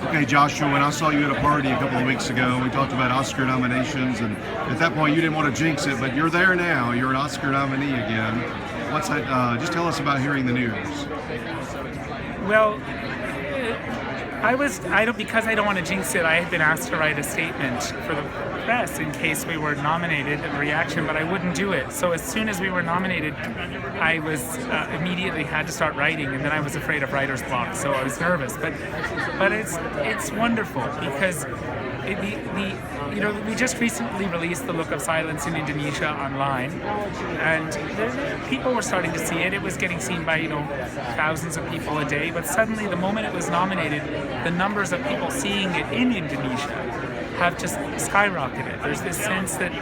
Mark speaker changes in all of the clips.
Speaker 1: Okay, Joshua, when I saw you at a party a couple of weeks ago, we talked about Oscar nominations, and at that point you didn't want to jinx it, but you're there now. You're an Oscar nominee again. What's that? Just tell us about hearing the news.
Speaker 2: Well, because I don't want to jinx it, I had been asked to write a statement for the press in case we were nominated in reaction, but I wouldn't do it. So as soon as we were nominated, I was immediately had to start writing, and then I was afraid of writer's block, so I was nervous. But it's wonderful because we just recently released The Look of Silence in Indonesia online, and people were starting to see it. It was getting seen by thousands of people a day, but suddenly the moment it was nominated, the numbers of people seeing it in Indonesia have just skyrocketed. There's this sense that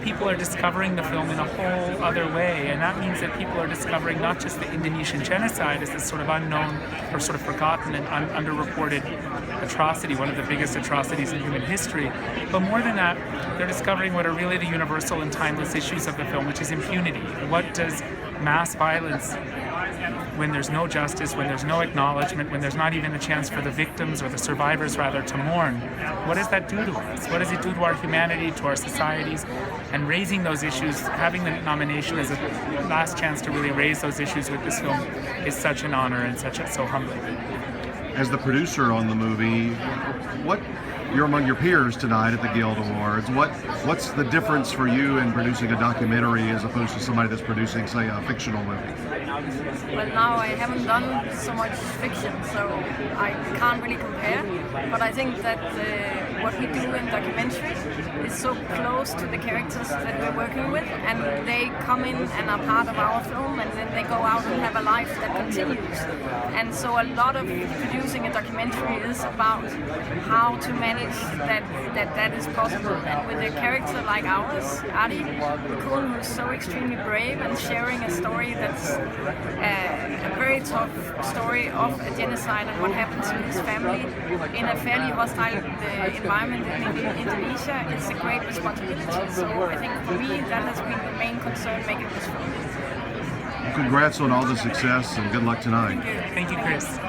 Speaker 2: people are discovering the film in a whole other way, and that means that people are discovering not just the Indonesian genocide as this sort of unknown or sort of forgotten and underreported atrocity, one of the biggest atrocities in human history, but more than that, they're discovering what are really the universal and timeless issues of the film, which is impunity. What does mass violence, when there's no justice, when there's no acknowledgement, when there's not even a chance for the victims or the survivors rather to mourn, what does that do to us? What does it do to our humanity, to our societies? And raising those issues, having the nomination as a last chance to really raise those issues with this film is such an honor and so humbling.
Speaker 1: As the producer on the movie, you're among your peers tonight at the Guild Awards. What's the difference for you in producing a documentary as opposed to somebody that's producing, say, a fictional movie?
Speaker 3: Well, now I haven't done so much fiction, so I can't really compare. But I think that what we do in documentary is so close to the characters that we're working with, and they come in and are part of our film, and then they go out and have a life that continues. And so a lot of producing a documentary is about how to manage that is possible. And with a character like ours, Adi, Raccoon, who's so extremely brave and sharing a story that's a very tough story of a genocide and what happened to his family in a fairly hostile environment in Indonesia, it's a great responsibility. So I think for me that has been the main concern making this film.
Speaker 1: Congrats on all the success and good luck tonight.
Speaker 2: Thank you, Chris.